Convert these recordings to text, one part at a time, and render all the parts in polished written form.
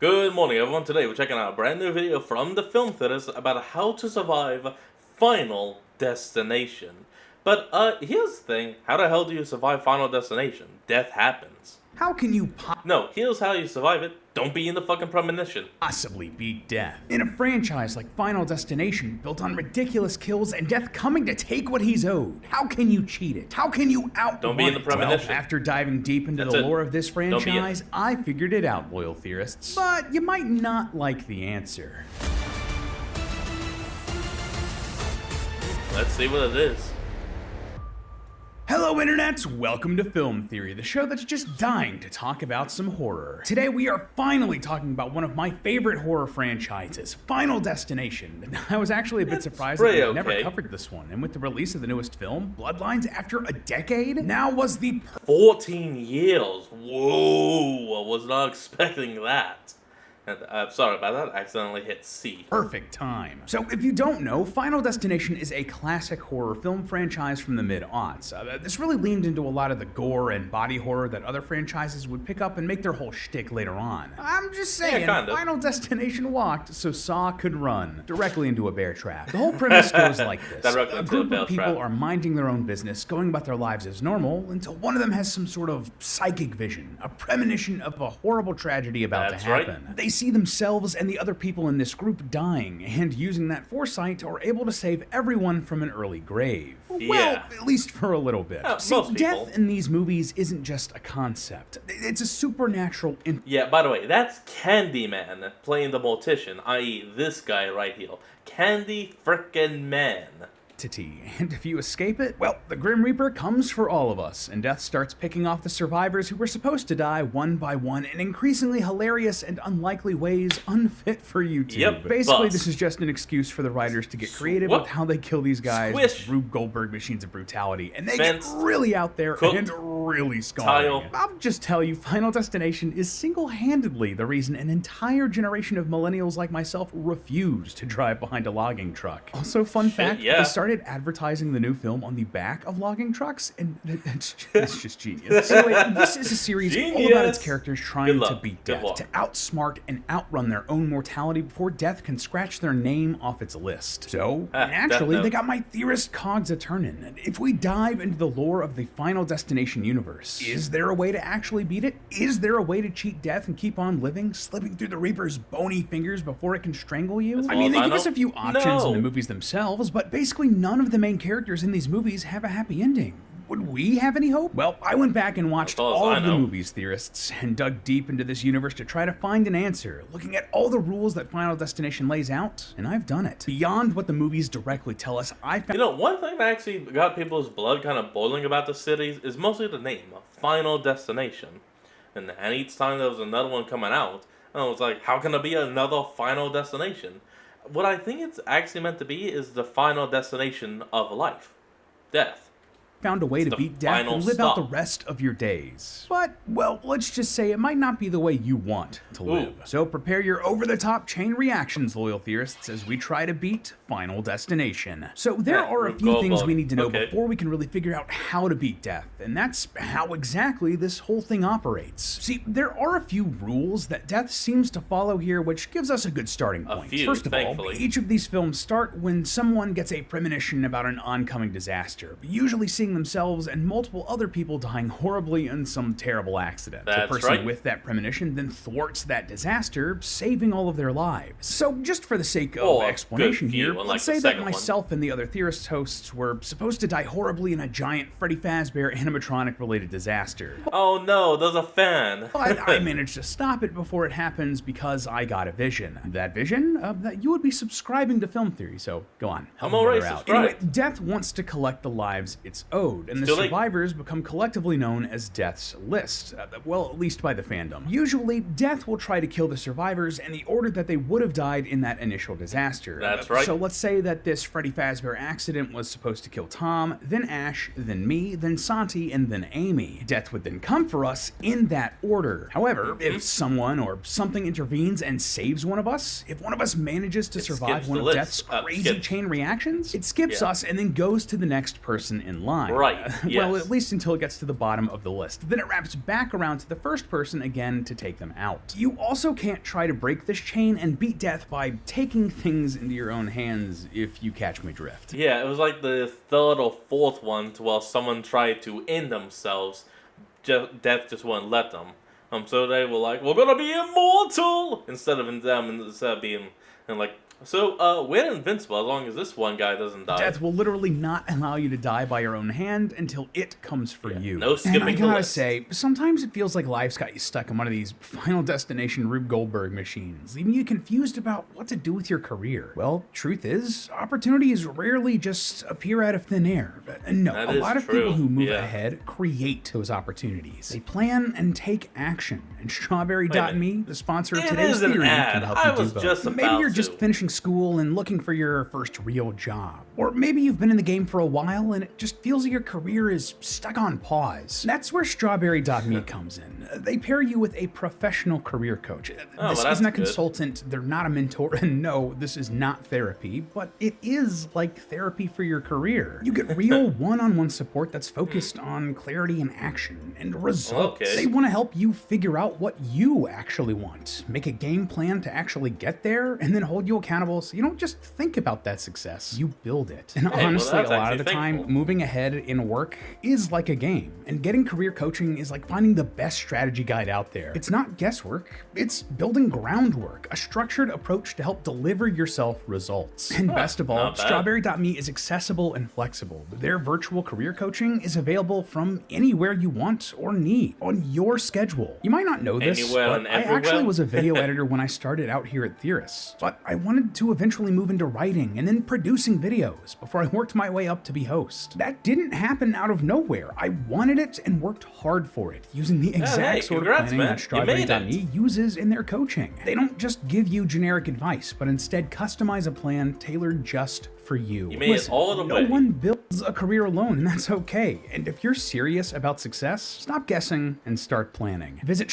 Good morning, everyone. Today we're checking out a brand new video from the film theaters about how to survive Final Destination. But here's the thing: how the hell do you survive Final Destination? Death happens. How can you No, here's how you survive it. Don't be in the fucking premonition. possibly beat death? In a franchise like Final Destination, built on ridiculous kills and death coming to take what he's owed, how can you cheat it? How can you outrun Don't be in the it? premonition. Well, after diving deep into That's the it. lore of this Don't be in it. franchise, I figured it out, loyal theorists. But you might not like the answer. Let's see what it is. Hello internets, welcome to Film Theory, the show that's just dying to talk about some horror. Today we are finally talking about one of my favorite horror franchises, Final Destination. I was actually a bit surprised that pretty we never okay. covered this one, and with the release of the newest film, Bloodlines, after a decade, now was the 14 years. Whoa, I was not expecting that. And I'm sorry about that. I accidentally hit C. perfect time. So if you don't know, Final Destination is a classic horror film franchise from the mid-aughts. This really leaned into a lot of the gore and body horror that other franchises would pick up and make their whole shtick later on. I'm just saying, kind of. Final Destination walked so Saw could run directly into a bear trap. The whole premise goes like this. Directly A into group a bear of people trap. are minding their own business, going about their lives as normal, until one of them has some sort of psychic vision, a premonition of a horrible tragedy about That's to right. happen. They see themselves and the other people in this group dying, and using that foresight are able to save everyone from an early grave. Well, Yeah. at least for a little bit. See, most people. death in these movies isn't just a concept. It's a supernatural Yeah, by the way, that's Candyman playing the mortician, i.e. this guy right here. Candy frickin' Man. entity, and if you escape it, well, the Grim Reaper comes for all of us, and death starts picking off the survivors who were supposed to die one by one in increasingly hilarious and unlikely ways unfit for YouTube. Yep, Basically, bust. this is just an excuse for the writers to get creative What? with how they kill these guys Squish. with Rube Goldberg machines of brutality, and they Fence. get really out there Cooked. and really scarring. Tile. I'll just tell you, Final Destination is single-handedly the reason an entire generation of millennials like myself refuse to drive behind a logging truck. Also, fun fact, yeah. they started advertising the new film on the back of logging trucks, and it's just genius. So anyway, this is a series all about its Genius. characters Good trying to luck. beat Good death, luck. to outsmart and outrun their own mortality before death can scratch their name off its list. So, naturally, Death they Note. got my theorist cogs a-turnin'. And if we dive into the lore of the Final Destination universe, is there a way to actually beat it? Is there a way to cheat death and keep on living, slipping through the Reaper's bony fingers before it can strangle you? As I well mean, as they I give us know. a few options in No. the movies themselves, but basically none of the main characters in these movies have a happy ending. Would we have any hope? Well, I went back and watched As far as all I of the know. movies, theorists, and dug deep into this universe to try to find an answer, looking at all the rules that Final Destination lays out, and I've done it. Beyond what the movies directly tell us, I found You know, one thing that actually got people's blood kind of boiling about the cities is mostly the name, Final Destination. And each time there was another one coming out, I was like, how can there be another Final Destination? What I think it's actually meant to be is the final destination of life. Death. found a way to the beat death final and live out the stop. rest of your days. But, well, let's just say it might not be the way you want to live. So prepare your over-the-top chain reactions, loyal theorists, as we try to beat Final Destination. So there Yeah, are a Rube few things Goldberg. we need to know Okay. before we can really figure out how to beat death, and that's how exactly this whole thing operates. See, there are a few rules that death seems to follow here, which gives us a good starting point. few, First of all, thankfully. each of these films start when someone gets a premonition about an oncoming disaster, usually seeing themselves and multiple other people dying horribly in some terrible accident. That's the person right. with that premonition then thwarts that disaster, saving all of their lives. So just for the sake of Or a explanation good few, here, unlike let's the say that second one. myself and the other theorist hosts were supposed to die horribly in a giant Freddy Fazbear animatronic-related disaster. Oh no, there's a fan. But I managed to stop it before it happens because I got a vision. That vision? That you would be subscribing to Film Theory, so go on. help I'm already me out. subscribed. Anyway, death wants to collect the lives it's owed, and the Too late. survivors become collectively known as Death's List. Well, at least by the fandom. Usually, Death will try to kill the survivors in the order that they would have died in that initial disaster. That's right. So let's say that this Freddy Fazbear accident was supposed to kill Tom, then Ash, then me, then Santi, and then Amy. Death would then come for us in that order. However, if someone or something intervenes and saves one of us, if one of us manages to survive skips one the of list. Death's crazy Skips. chain reactions, it skips Yeah. us and then goes to the next person in line. time. Right, Well, yes. at least until it gets to the bottom of the list. Then it wraps back around to the first person again to take them out. You also can't try to break this chain and beat death by taking things into your own hands, if you catch my drift. Yeah, it was like the third or fourth one to while someone tried to end themselves, death just wouldn't let them. So they were like, "We're gonna be immortal," instead of being and like. So, we're invincible as long as this one guy doesn't die. Death will literally not allow you to die by your own hand until it comes for you. No skipping and I the gotta list. say, sometimes it feels like life's got you stuck in one of these Final Destination Rube Goldberg machines, leaving you confused about what to do with your career. Well, truth is, opportunities rarely just appear out of thin air. But no, That a is lot of true, people who move yeah. ahead create those opportunities. They plan and take action. And Strawberry.me, the sponsor of It today's is an theory, ad. can help I you do was both. just Maybe about you're just to. finishing school and looking for your first real job. Or maybe you've been in the game for a while and it just feels like your career is stuck on pause. That's where Strawberry.me comes in. They pair you with a professional career coach. Oh, This well, that's isn't a good. consultant, they're not a mentor, and no, this is not therapy, but it is like therapy for your career. You get real one-on-one support that's focused on clarity and action and results. Okay. They want to help you figure out what you actually want, make a game plan to actually get there, and then hold you accountable so you don't just think about that success, you build it. And well, honestly, that's a lot of actually the time, thankful. moving ahead in work is like a game, and getting career coaching is like finding the best strategy guide out there. It's not guesswork, it's building groundwork, a structured approach to help deliver yourself results. And best of all, not bad. Strawberry.me is accessible and flexible. Their virtual career coaching is available from anywhere you want or need on your schedule. You might not know this, Anywhere but and I actually everywhere. was a video editor when I started out here at Theoris, but I wanted to eventually move into writing and then producing videos before I worked my way up to be host. That didn't happen out of nowhere. I wanted it and worked hard for it, using the exact hey, sort of congrats, planning man. that You made Strawberry.me uses in their coaching. They don't just give you generic advice, but instead customize a plan tailored just for you. You made it all the no way. one builds a career alone, and that's okay. And if you're serious about success, stop guessing and start planning. Visit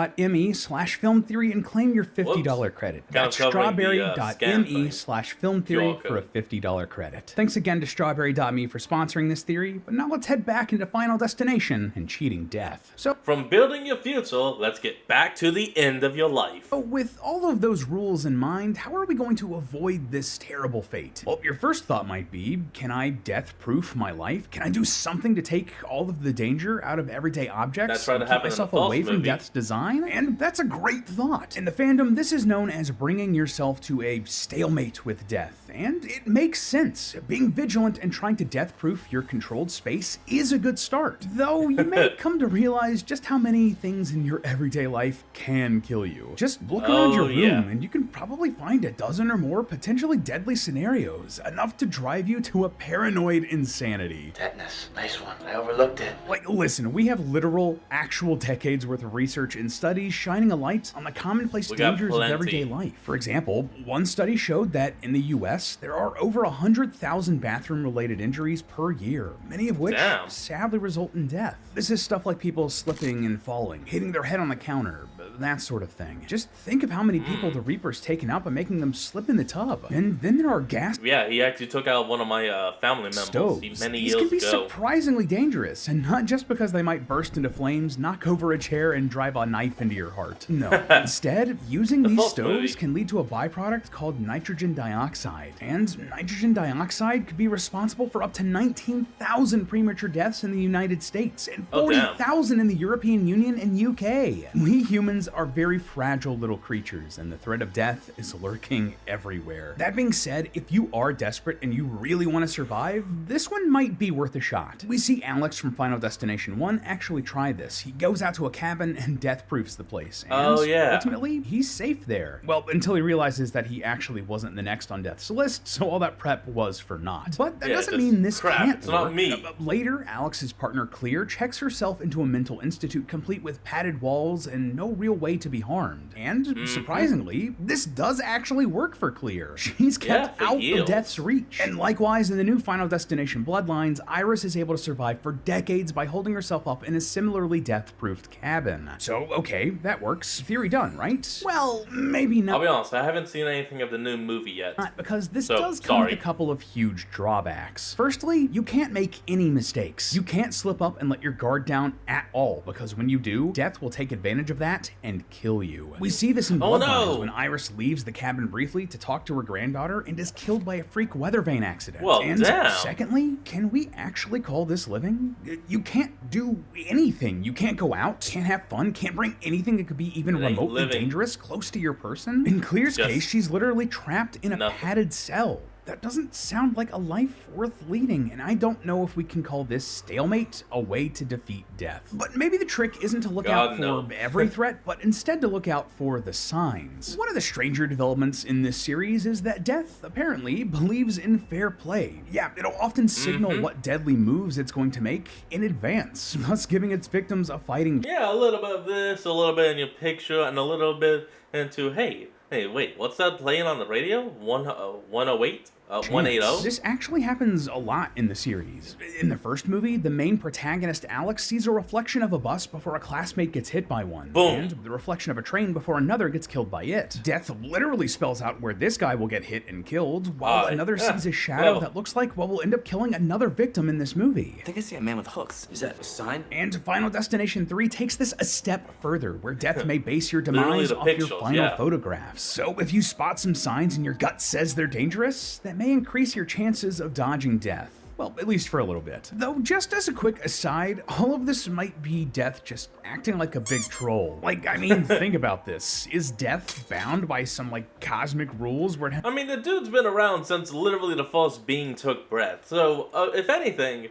strawberry.me/film theory and claim your $50 credit. Kind of That's covering the, scam thing. strawberry.me/film theory QR for a code. $50 credit. Thanks again to strawberry.me for sponsoring this theory, but now let's head back into Final Destination and cheating death. So, From building your future, let's get back to the end of your life. with all of those rules in mind, how are we going to avoid this terrible fate? Well, your first thought might be, can I death-proof my life? Can I do something to take all of the danger out of everyday objects That's right, and it keep happened in myself the first away from movie. death's design? And that's a great thought. In the fandom, this is known as bringing yourself to a stalemate with death, and it makes sense. Being vigilant and trying to death-proof your controlled space is a good start, though you may come to realize just how many things in your everyday life can kill you. Just look around your Oh, room yeah. and you can probably find a dozen or more potentially deadly scenarios, enough to drive you to a paranoid insanity. Tetanus. Nice one. I overlooked it. Like, listen, we have literal, actual decades worth of research and studies shining a light on the commonplace We got dangers of plenty. everyday life. For example, one study showed that in the US, there are over 100,000 bathroom-related injuries per year, many of which Damn. sadly result in death. This is stuff like people slipping and falling, hitting their head on the counter, that sort of thing. Just think of how many people the Reaper's taken out by making them slip in the tub. And then there are gas Yeah, he actually took out one of my family members stoves. many These years can be ago. surprisingly dangerous, and not just because they might burst into flames, knock over a chair, and drive a knife into your heart. No. Instead, using these first stoves movie. can lead to a byproduct called nitrogen dioxide. And nitrogen dioxide could be responsible for up to 19,000 premature deaths in the United States and Oh, damn. 40,000 in the European Union and UK. We humans are very fragile little creatures, and the threat of death is lurking everywhere. That being said, if you are desperate and you really want to survive, this one might be worth a shot. We see Alex from Final Destination 1 actually try this. He goes out to a cabin and death-proofs the place. And Oh, yeah. ultimately, he's safe there. Well, until he realizes that he actually wasn't the next on death's list, so all that prep was for naught. But that Yeah, doesn't just mean this crap. can't It's not work. me. Later, Alex's partner Clear checks locks herself into a mental institute complete with padded walls and no real way to be harmed. And, surprisingly, this does actually work for Clear. She's kept out of Death's reach. And likewise, in the new Final Destination Bloodlines, Iris is able to survive for decades by holding herself up in a similarly death-proofed cabin. So, okay, that works. Theory done, right? Well, maybe not. I'll be honest, I haven't seen anything of the new movie yet. Not, because this does come with a couple of huge drawbacks. Firstly, you can't make any mistakes. You can't slip up and let your guard down at all, because when you do, Death will take advantage of that and kill you. We see this in Bloodlines when Iris leaves the cabin briefly to talk to her granddaughter and is killed by a freak weather vane accident. Well, and damn. Secondly, can we actually call this living? You can't do anything. You can't go out, can't have fun, can't bring anything that could be even remotely dangerous close to your person. In Clear's case, she's literally trapped in a padded cell. That doesn't sound like a life worth leading, and I don't know if we can call this stalemate a way to defeat Death. But maybe the trick isn't to look out for every threat, but instead to look out for the signs. One of the stranger developments in this series is that Death, apparently, believes in fair play. Yeah, it'll often signal what deadly moves it's going to make in advance, thus giving its victims a fighting... Yeah, a little bit of this, a little bit in your picture, and a little bit into, hey, wait, what's that playing on the radio? 108? 180? This actually happens a lot in the series. In the first movie, the main protagonist, Alex, sees a reflection of a bus before a classmate gets hit by one. Boom. And the reflection of a train before another gets killed by it. Death literally spells out where this guy will get hit and killed, while another sees a shadow that looks like what will end up killing another victim in this movie. I think I see a man with hooks. Is that a sign? And Final Destination 3 takes this a step further, where Death may base your demise off your final photographs. So if you spot some signs and your gut says they're dangerous, that may increase your chances of dodging Death. Well, at least for a little bit. Though, just as a quick aside, all of this might be Death just acting like a big troll. Like, I mean, think about this. Is Death bound by some, like, cosmic rules where... I mean, the dude's been around since literally the first being took breath. So, if anything...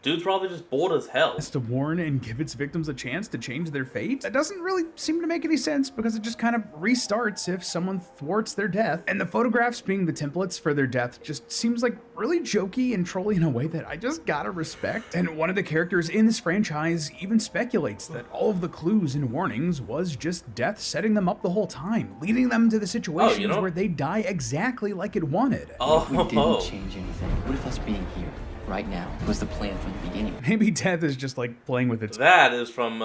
dude's probably just bored as hell. Has to warn and give its victims a chance to change their fate? That doesn't really seem to make any sense because it just kind of restarts if someone thwarts their death. And the photographs being the templates for their death just seems like really jokey and trolly in a way that I just gotta respect. And one of the characters in this franchise even speculates that all of the clues and warnings was just Death setting them up the whole time, leading them to the situations where they die exactly like it wanted. If we didn't change anything, what if us being here right now was the plan from the beginning? Maybe Death is just like playing with its... That is from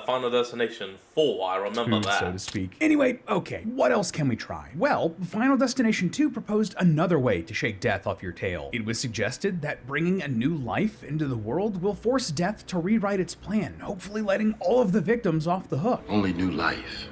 Final Destination 4, I remember that. So to speak. Anyway, okay, what else can we try? Well, Final Destination 2 proposed another way to shake Death off your tail. It was suggested that bringing a new life into the world will force Death to rewrite its plan, hopefully letting all of the victims off the hook. Only new life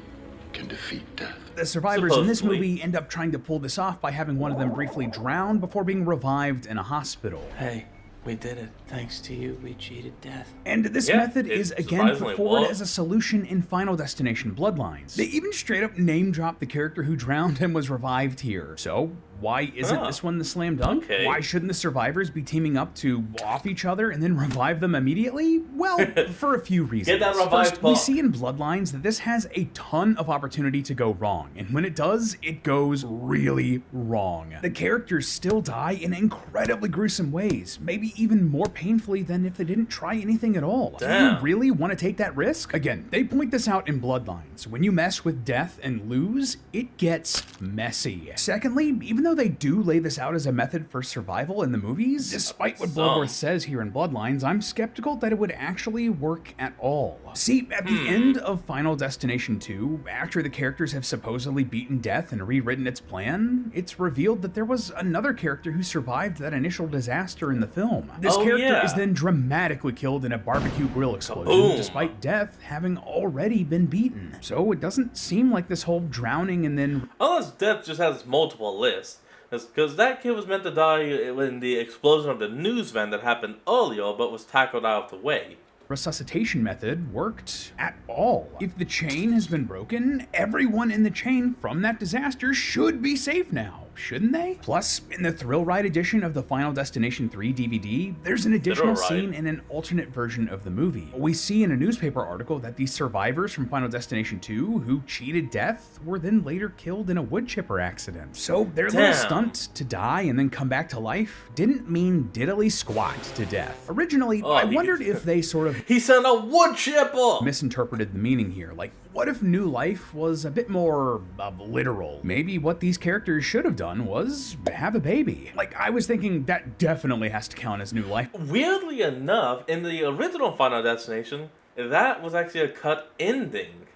can defeat Death. The survivors in this movie end up trying to pull this off by having one of them briefly drown before being revived in a hospital. Hey, we did it. Thanks to you, we cheated Death. And this method is again put forward as a solution in Final Destination Bloodlines. They even straight up name drop the character who drowned and was revived here. So why isn't this one the slam dunk? Why shouldn't the survivors be teaming up to off each other and then revive them immediately? Well, for a few reasons. Get that revived First, we see in Bloodlines that this has a ton of opportunity to go wrong, and when it does, it goes really wrong. The characters still die in incredibly gruesome ways, maybe even more painfully than if they didn't try anything at all. Damn. Do you really want to take that risk? Again, they point this out in Bloodlines. When you mess with Death and lose, it gets messy. Secondly, even though they do lay this out as a method for survival in the movies, despite what Bloodworth says here in Bloodlines, I'm skeptical that it would actually work at all. See, at the end of Final Destination 2, after the characters have supposedly beaten Death and rewritten its plan, it's revealed that there was another character who survived that initial disaster in the film. This character is then dramatically killed in a barbecue grill explosion, despite Death having already been beaten. So it doesn't seem like this whole drowning and then... Unless Death just has multiple lists. Because that kid was meant to die in the explosion of the news van that happened earlier, but was tackled out of the way. Resuscitation method worked at all. If the chain has been broken, everyone in the chain from that disaster should be safe now. shouldn't they? Plus, in the Thrill Ride edition of the Final Destination 3 DVD, there's an additional scene in an alternate version of the movie. We see in a newspaper article that the survivors from Final Destination 2 who cheated death were then later killed in a wood chipper accident. So their little stunt to die and then come back to life didn't mean diddly squat to death. Originally, I wondered if they sort of he sent a wood chipper! Misinterpreted the meaning here. Like, what if New Life was a bit more literal? Maybe what these characters should have done was have a baby. Like, I was thinking that definitely has to count as New Life. Weirdly enough, in the original Final Destination, that was actually a cut ending.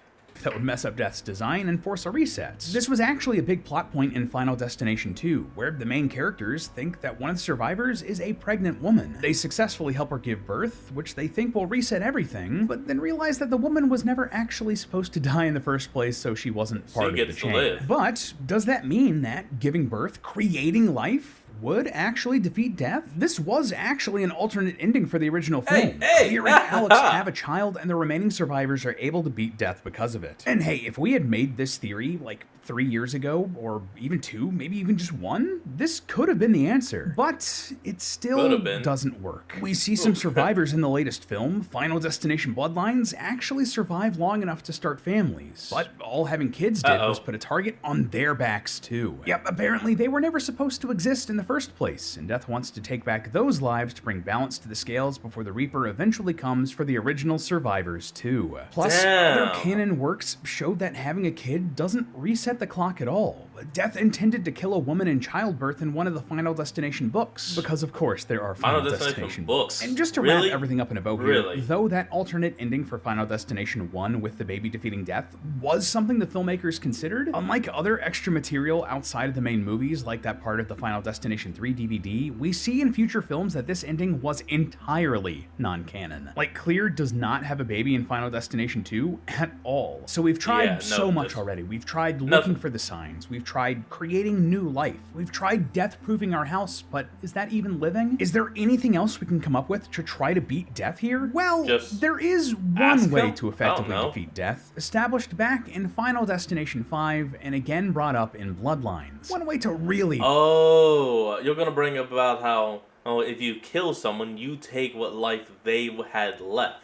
That would mess up Death's design and force a reset. This was actually a big plot point in Final Destination 2, where the main characters think that one of the survivors is a pregnant woman. They successfully help her give birth, which they think will reset everything, but then realize that the woman was never actually supposed to die in the first place, so she wasn't part of the chain. But does that mean that giving birth, creating life, would actually defeat death? This was actually an alternate ending for the original film. Clear and Alex have a child, and the remaining survivors are able to beat death because of it. And hey, if we had made this theory like 3 years ago, or even 2, maybe even just 1, this could have been the answer. But it still doesn't work. We see some survivors in the latest film, Final Destination Bloodlines, actually survive long enough to start families. But all having kids did was put a target on their backs too. Yep, apparently they were never supposed to exist in the first place, and Death wants to take back those lives to bring balance to the scales before the Reaper eventually comes for the original survivors too. Plus, other canon works show that having a kid doesn't reset the clock at all. Death intended to kill a woman in childbirth in one of the Final Destination books, because of course there are Final Destination books. And just to wrap everything up in a bow here, though that alternate ending for Final Destination 1 with the baby defeating death was something the filmmakers considered, unlike other extra material outside of the main movies like that part of the Final Destination 3 DVD, we see in future films that this ending was entirely non-canon. Like, Clear does not have a baby in Final Destination 2 at all. So we've tried so much already. We've tried looking for the signs. We've tried creating new life. We've tried death-proofing our house, but is that even living? Is there anything else we can come up with to try to beat death here? Well, there is one way to effectively defeat death, established back in Final Destination 5 and again brought up in Bloodlines. One way to really... Oh, you're gonna bring up about how, if you kill someone, you take what life they had left.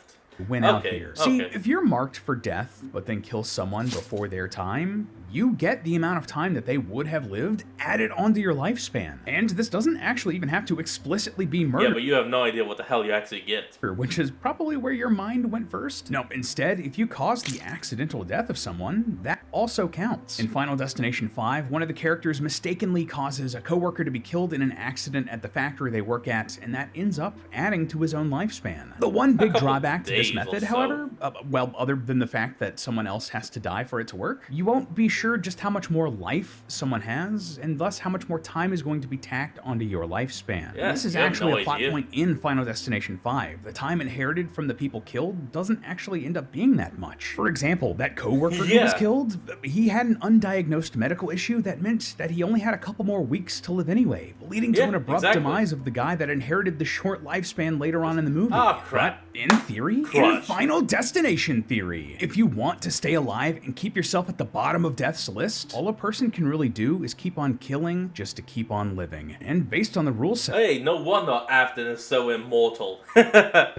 Win out here. See, if you're marked for death, but then kill someone before their time, you get the amount of time that they would have lived added onto your lifespan. And this doesn't actually even have to explicitly be murder. Yeah, but you have no idea what the hell you actually get. Which is probably where your mind went first. No, instead, if you cause the accidental death of someone, that also counts. In Final Destination 5, one of the characters mistakenly causes a coworker to be killed in an accident at the factory they work at, and that ends up adding to his own lifespan. The one big drawback to this method, however, well, other than the fact that someone else has to die for it to work, you won't be sure just how much more life someone has, and thus how much more time is going to be tacked onto your lifespan. Yeah, this is actually a plot point in Final Destination 5. The time inherited from the people killed doesn't actually end up being that much. For example, that coworker who was killed, he had an undiagnosed medical issue that meant that he only had a couple more weeks to live anyway, leading to an abrupt demise of the guy that inherited the short lifespan later on in the movie. But in theory, in Final Destination theory, if you want to stay alive and keep yourself at the bottom of death's list, all a person can really do is keep on killing just to keep on living. And based on the rule set, hey, no wonder Afton is so immortal.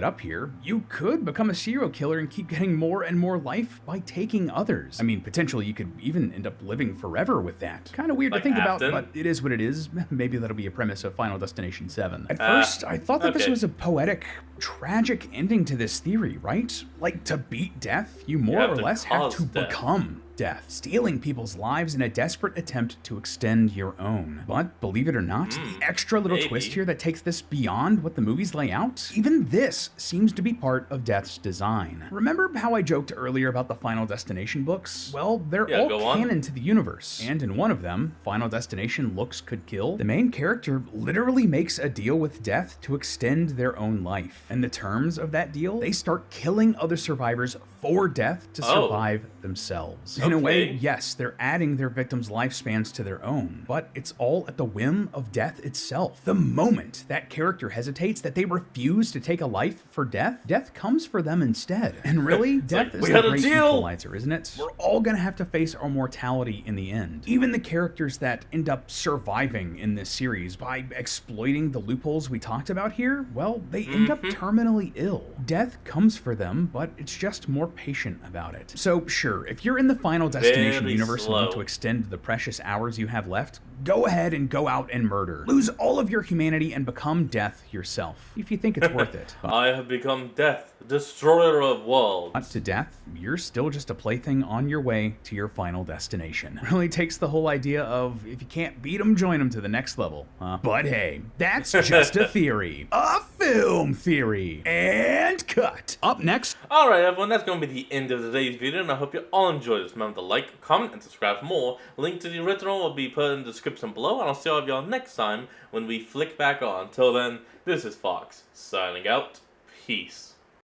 up here, you could become a serial killer and keep getting more and more life by taking others. I mean, potentially you could even end up living forever with that. Kind of weird to think about, but it is what it is. Maybe that'll be a premise of Final Destination 7. At first, I thought that this was a poetic, tragic ending to this theory, right? Like, to beat death, you more or less have to become death, stealing people's lives in a desperate attempt to extend your own. But believe it or not, the extra little twist here that takes this beyond what the movies lay out, even this seems to be part of Death's design. Remember how I joked earlier about the Final Destination books? Well, they're all canon to the universe, and in one of them, Final Destination Looks Could Kill, the main character literally makes a deal with death to extend their own life. And the terms of that deal, they start killing other survivors for Death to Oh. survive themselves. In a way, Okay. yes, they're adding their victims' lifespans to their own, but it's all at the whim of Death itself. The moment that character hesitates, that they refuse to take a life for Death, Death comes for them instead. And really, Death like, is we the got a great deal. equalizer, isn't it? We're all gonna have to face our mortality in the end. Even the characters that end up surviving in this series by exploiting the loopholes we talked about here, well, they end up terminally ill. Death comes for them, but it's just more patient about it. So sure, if you're in the Final Destination Very universe and want slow. to extend the precious hours you have left, go ahead and go out and murder. Lose all of your humanity and become Death yourself, if you think it's worth it. But I have become Death, destroyer of worlds. to Death, you're still just a plaything on your way to your final destination. Really takes the whole idea of if you can't beat them, join them to the next level. But hey, that's just a theory. A film theory. And cut. Up next, Alright everyone, that's going to be the end of today's video, and I hope you all enjoyed this. Remember to like, comment, and subscribe for more. Link to the original will be put in the description below, and I'll see all of y'all next time when we flick back on. Till then, this is Fox, signing out. Peace.